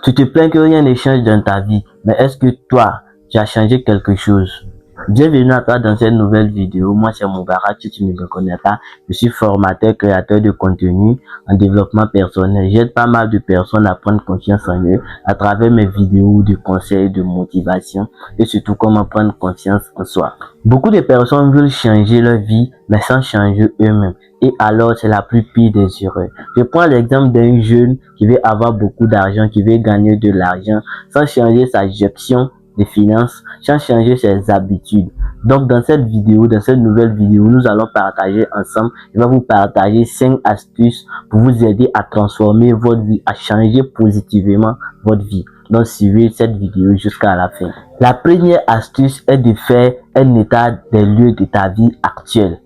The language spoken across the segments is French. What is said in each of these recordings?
Tu te plains que rien ne change dans ta vie, mais est-ce que toi, tu as changé quelque chose? Bienvenue à toi dans cette nouvelle vidéo. Moi, c'est Moubarak. Si tu ne me connais pas, je suis formateur, créateur de contenu en développement personnel. J'aide pas mal de personnes à prendre confiance en eux à travers mes vidéos de conseils, de motivation et surtout comment prendre confiance en soi. Beaucoup de personnes veulent changer leur vie, mais sans changer eux-mêmes. Et alors, c'est la plus pire des erreurs. Je prends l'exemple d'un jeune qui veut avoir beaucoup d'argent, qui veut gagner de l'argent sans changer sa gestion des finances, sans changer ses habitudes. Donc, dans cette vidéo, dans cette nouvelle vidéo, nous allons partager ensemble. Je vais vous partager 5 astuces pour vous aider à transformer votre vie, à changer positivement votre vie. Donc, suivez cette vidéo jusqu'à la fin. La première astuce est de faire un état des lieux de ta vie actuelle.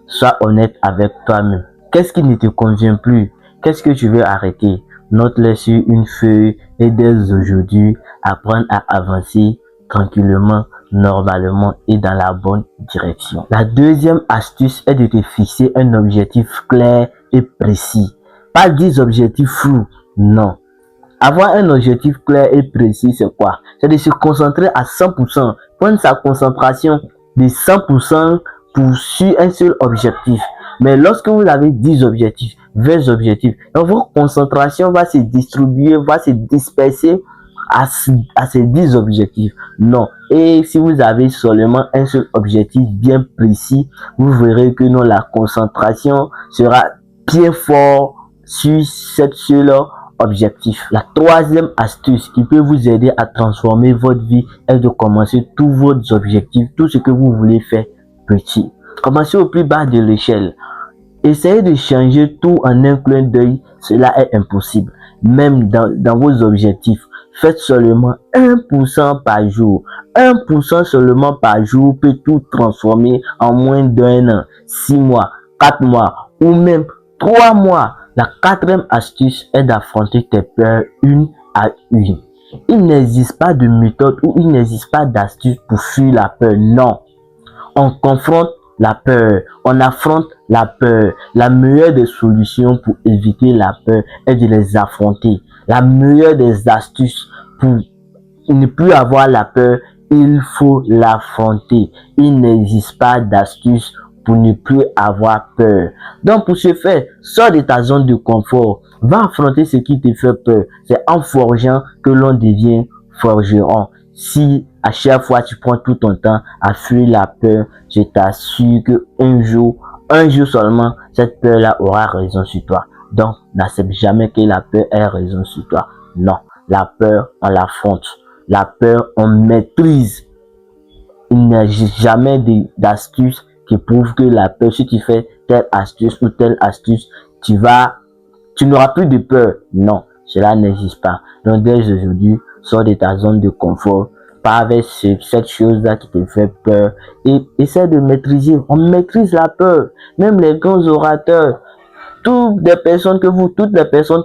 Sois honnête avec toi-même. Qu'est-ce qui ne te convient plus? Qu'est-ce que tu veux arrêter? Note-le sur une feuille et dès aujourd'hui, apprendre à avancer tranquillement, normalement et dans la bonne direction. La deuxième astuce est de te fixer un objectif clair et précis. Pas 10 objectifs flous, non. Avoir un objectif clair et précis, c'est quoi? C'est de se concentrer à 100%, prendre sa concentration de 100% sur un seul objectif. Mais lorsque vous avez 10 objectifs, 20 objectifs, donc votre concentration va se distribuer, va se disperser à ces 10 objectifs. Non. Et si vous avez seulement un seul objectif bien précis, vous verrez que non, la concentration sera bien fort sur cette seule objectif. La troisième astuce qui peut vous aider à transformer votre vie est de commencer tous vos objectifs, tout ce que vous voulez faire petit. Commencez au plus bas de l'échelle. Essayez de changer tout en un clin d'œil, cela est impossible. Même dans vos objectifs, faites seulement 1% par jour. 1% seulement par jour peut tout transformer en moins d'un an, 6 mois, 4 mois ou même 3 mois. La quatrième astuce est d'affronter tes peurs une à une. Il n'existe pas de méthode ou il n'existe pas d'astuce pour fuir la peur. Non. On confronte la peur, on affronte la peur. La meilleure des solutions pour éviter la peur est de les affronter. La meilleure des astuces pour ne plus avoir la peur, il faut l'affronter. Il n'existe pas d'astuce pour ne plus avoir peur. Donc pour ce faire, sors de ta zone de confort, va affronter ce qui te fait peur. C'est en forgeant que l'on devient forgeron. Si à chaque fois tu prends tout ton temps à fuir la peur, je t'assure que un jour seulement, cette peur-là aura raison sur toi. Donc n'accepte jamais que la peur ait raison sur toi. Non, la peur, on l'affronte. La peur, on maîtrise. Il n'y a jamais d'astuce qui prouve que la peur, si tu fais telle astuce ou telle astuce, tu n'auras plus de peur. Non, cela n'existe pas. Donc dès aujourd'hui, sors de ta zone de confort, pas avec cette chose-là qui te fait peur et essaie de maîtriser. On maîtrise la peur. Même les grands orateurs, toutes les personnes que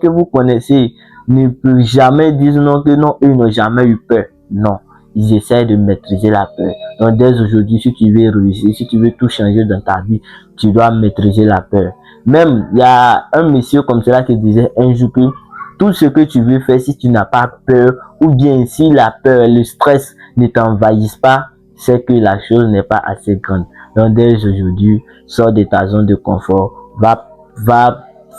vous connaissez ne peuvent jamais dire non, que non, eux n'ont jamais eu peur. Non. Ils essaient de maîtriser la peur. Donc dès aujourd'hui, si tu veux réussir, si tu veux tout changer dans ta vie, tu dois maîtriser la peur. Même, il y a un monsieur comme cela qui disait un jour que tout ce que tu veux faire, si tu n'as pas peur, ou bien si la peur, le stress ne t'envahissent pas, c'est que la chose n'est pas assez grande. Donc dès aujourd'hui, sors de ta zone de confort, va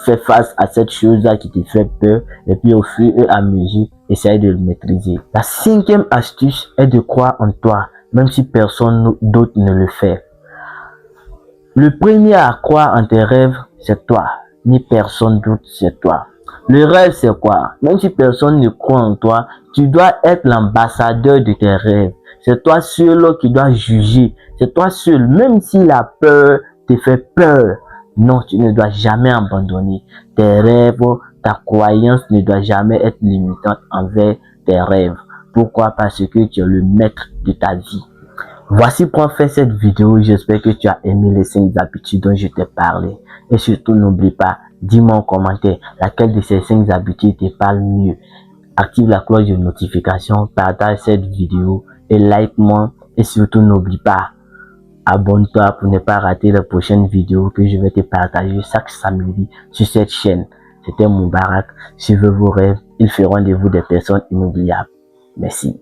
faire face à cette chose-là qui te fait peur, et puis au fur et à mesure, essaye de le maîtriser. La cinquième astuce est de croire en toi, même si personne d'autre ne le fait. Le premier à croire en tes rêves, c'est toi, ni personne d'autre, c'est toi. Le rêve, c'est quoi? Même si personne ne croit en toi, tu dois être l'ambassadeur de tes rêves. C'est toi seul qui dois juger. C'est toi seul, même si la peur te fait peur. Non, tu ne dois jamais abandonner. Tes rêves, ta croyance ne doit jamais être limitante envers tes rêves. Pourquoi? Parce que tu es le maître de ta vie. Voici pour faire cette vidéo. J'espère que tu as aimé les 5 habitudes dont je t'ai parlé. Et surtout, n'oublie pas, dis-moi en commentaire laquelle de ces 5 habitudes te parle mieux. Active la cloche de notification, partage cette vidéo et like-moi. Et surtout, n'oublie pas, abonne-toi pour ne pas rater la prochaine vidéo que je vais te partager chaque samedi sur cette chaîne. C'était Moubarak. Suivez vos rêves ils feront de vous des personnes inoubliables. Merci.